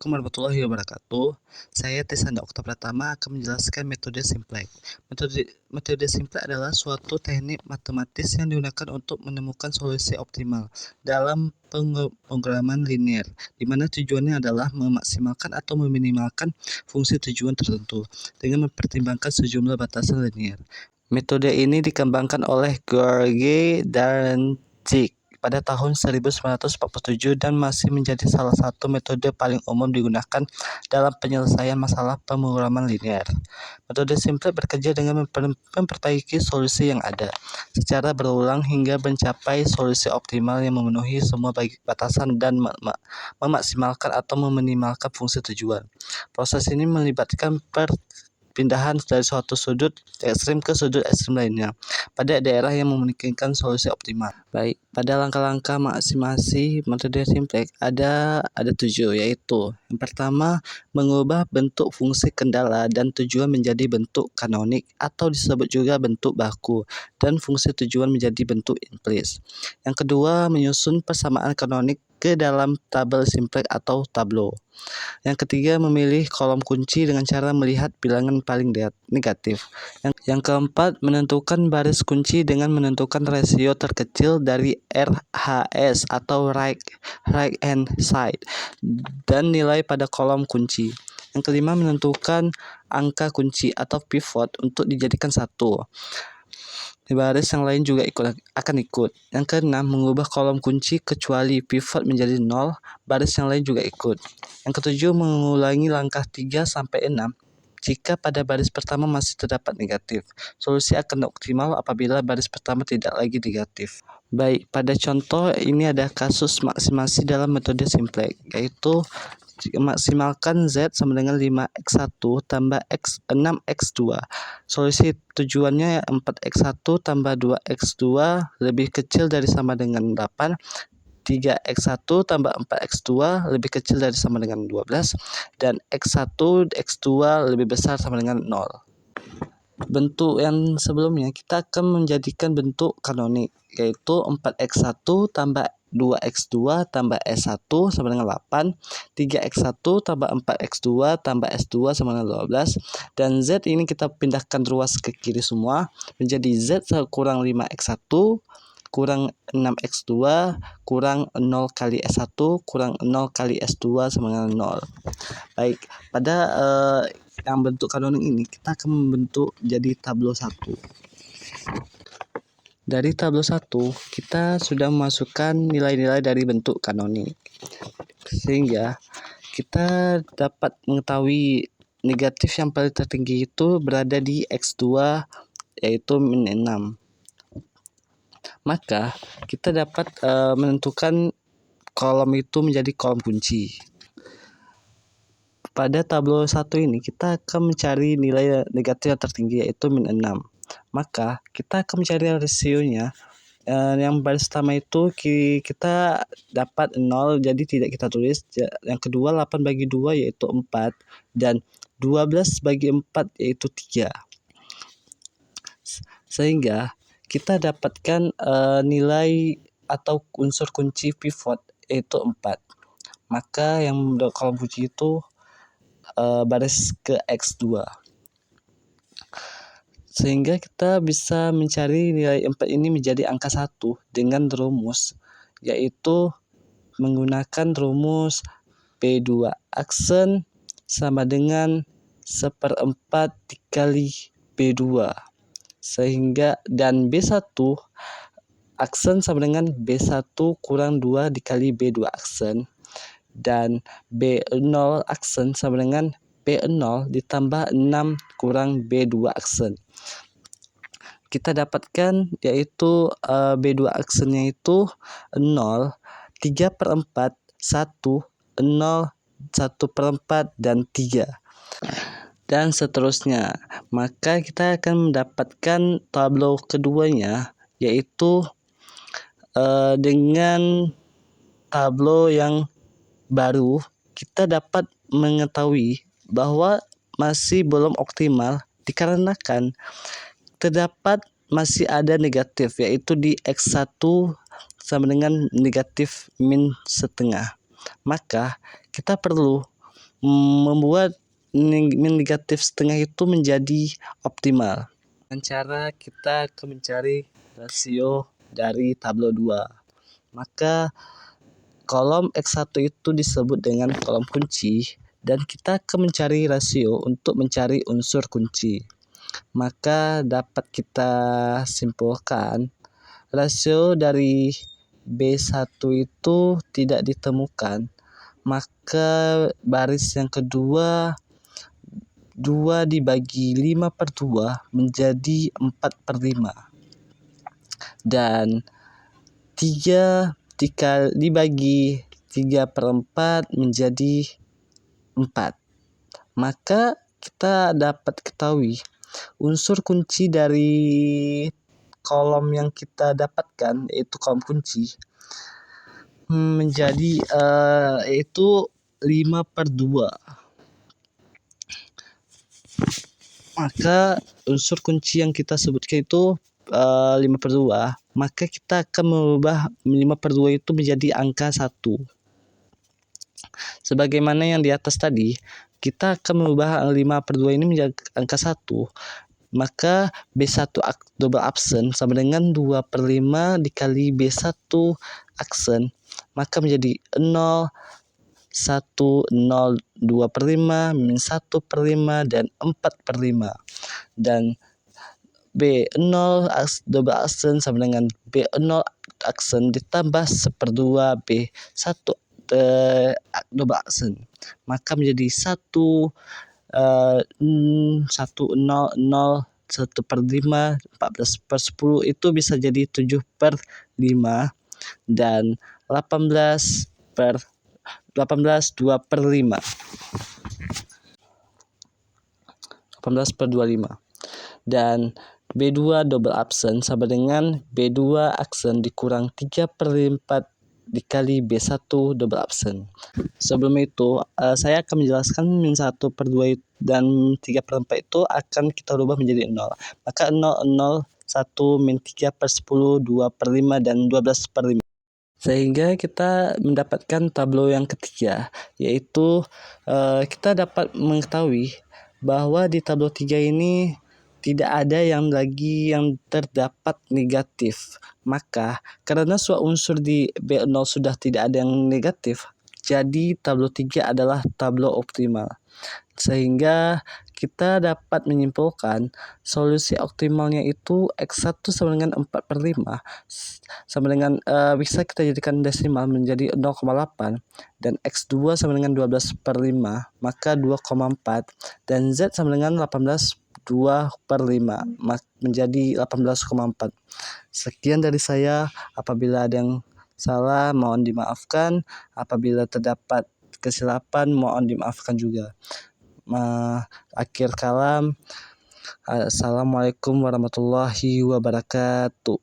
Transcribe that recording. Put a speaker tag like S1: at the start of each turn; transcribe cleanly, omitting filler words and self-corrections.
S1: Assalamualaikum warahmatullahi wabarakatuh. Saya Tisanda Okta Pratama akan menjelaskan metode simplex. Metode simplex adalah suatu teknik matematis yang digunakan untuk menemukan solusi optimal dalam pemrograman linear, di mana tujuannya adalah memaksimalkan atau meminimalkan fungsi tujuan tertentu dengan mempertimbangkan sejumlah batasan linear. Metode ini dikembangkan oleh George Dantzig pada tahun 1947 dan masih menjadi salah satu metode paling umum digunakan dalam penyelesaian masalah pemrograman linear. Metode simplex bekerja dengan memperbaiki solusi yang ada secara berulang hingga mencapai solusi optimal yang memenuhi semua batasan dan memaksimalkan atau meminimalkan fungsi tujuan. Proses ini melibatkan pindahan dari suatu sudut ekstrim ke sudut ekstrim lainnya pada daerah yang memungkinkan solusi optimal. Baik, pada langkah-langkah maksimasi metode simplex ada 7, yaitu yang pertama, mengubah bentuk fungsi kendala dan tujuan menjadi bentuk kanonik atau disebut juga bentuk baku dan fungsi tujuan menjadi bentuk implis. Yang kedua, menyusun persamaan kanonik ke dalam tabel simplex atau tableau. Yang ketiga, memilih kolom kunci dengan cara melihat bilangan paling negatif. Yang keempat, menentukan baris kunci dengan menentukan rasio terkecil dari RHS atau right hand side dan nilai pada kolom kunci. Yang kelima, menentukan angka kunci atau pivot untuk dijadikan 1. Baris yang lain juga akan ikut. Yang keenam, mengubah kolom kunci kecuali pivot menjadi 0, baris yang lain juga ikut. Yang ketujuh, mengulangi langkah 3 sampai 6 jika pada baris pertama masih terdapat negatif. Solusi akan optimal apabila baris pertama tidak lagi negatif. Baik, pada contoh ini ada kasus maksimasi dalam metode simplex, yaitu maksimalkan Z sama dengan 5x1 tambah 6x2. Solusi tujuannya 4x1 tambah 2x2 lebih kecil dari sama dengan 8. 3x1 tambah 4x2 lebih kecil dari sama dengan 12. Dan x1, x2 lebih besar sama dengan 0. Bentuk yang sebelumnya kita akan menjadikan bentuk kanonik, yaitu 4x1 tambah 2x2 tambah S1 sama dengan 8, 3x1 tambah 4x2 tambah S2 sama dengan 12, dan Z ini kita pindahkan ruas ke kiri semua, menjadi Z kurang 5x1 kurang 6x2 kurang 0 kali S1 kurang 0 kali S2 sama dengan 0. Baik, pada yang bentuk kanonik ini kita akan membentuk jadi tableau 1. Dari tableau 1 kita sudah memasukkan nilai-nilai dari bentuk kanonik, sehingga kita dapat mengetahui negatif yang paling tertinggi itu berada di X2, yaitu min 6. Maka kita dapat menentukan kolom itu menjadi kolom kunci. Pada tableau 1 ini kita akan mencari nilai negatif yang tertinggi, yaitu min 6. Maka kita akan mencari rasionya. Yang baris pertama itu kita dapat 0, jadi tidak kita tulis. Yang kedua 8 bagi 2 yaitu 4, dan 12 bagi 4 yaitu 3. Sehingga kita dapatkan nilai atau unsur kunci pivot yaitu 4. Maka yang kolom kunci itu baris ke X2. Sehingga kita bisa mencari nilai 4 ini menjadi angka 1 dengan rumus, yaitu menggunakan rumus P2 aksen sama dengan 1/4 dikali B2. Sehingga dan B1 aksen sama dengan B1 kurang 2 dikali B2 aksen, dan B0 aksen sama dengan B0 ditambah 6 kurang B2 aksen. Kita dapatkan yaitu B2 aksennya itu 0, 3/4, 1, 0, 1/4, dan 3. Dan seterusnya. Maka kita akan mendapatkan tableau keduanya, yaitu dengan tableau yang baru kita dapat mengetahui bahwa masih belum optimal dikarenakan terdapat masih ada negatif, yaitu di X1 sama dengan negatif min setengah. Maka kita perlu membuat negatif setengah itu menjadi optimal. Dengan cara kita akan mencari rasio dari tabel 2. Maka kolom X1 itu disebut dengan kolom kunci dan kita akan mencari rasio untuk mencari unsur kunci. Maka dapat kita simpulkan rasio dari B1 itu tidak ditemukan. Maka baris yang kedua 2 dibagi 5/2 menjadi 4/5. Dan 3 dibagi 3/4 menjadi 4. Maka kita dapat ketahui unsur kunci dari kolom yang kita dapatkan, yaitu kolom kunci, menjadi yaitu 5/2. Maka unsur kunci yang kita sebutkan itu 5/2, maka kita akan mengubah 5/2 itu menjadi angka 1. Sebagaimana yang di atas tadi, kita akan mengubah 5/2 ini menjadi angka 1. Maka B1 double absen sama dengan 2/5 dikali B1 aksen, maka menjadi 0, 1, 0, 2/5, min 1/5, dan 4/5. Dan B0 double aksen sama dengan B0 aksen ditambah 1/2 B1 double aksen. Maka menjadi 1, 1, 0, 0, 1/5, 14/10 itu bisa jadi 7/5 dan 18 2/5. 18/25. Dan B2 double absen sama dengan B2 aksen dikurang 3/4 dikali B1 double absen. Sebelum itu, saya akan menjelaskan min 1/2 dan 3/4 itu akan kita rubah menjadi 0. Maka 0, 0, 1, min 3/10, 2/5, dan 12/5. Sehingga kita mendapatkan tableau yang ketiga, yaitu kita dapat mengetahui bahwa di tableau 3 ini tidak ada yang terdapat negatif. Maka karena semua unsur di B0 sudah tidak ada yang negatif, jadi tableau 3 adalah tableau optimal. Sehingga kita dapat menyimpulkan solusi optimalnya itu X1 sama dengan 4/5 sama dengan bisa kita jadikan desimal menjadi 0,8 dan X2 sama dengan 12/5 maka 2,4 dan Z sama dengan 2/5 menjadi 18,4. Sekian dari saya. Apabila ada yang salah mohon dimaafkan, apabila terdapat kesilapan mohon dimaafkan juga. Akhir kalam, assalamualaikum warahmatullahi wabarakatuh.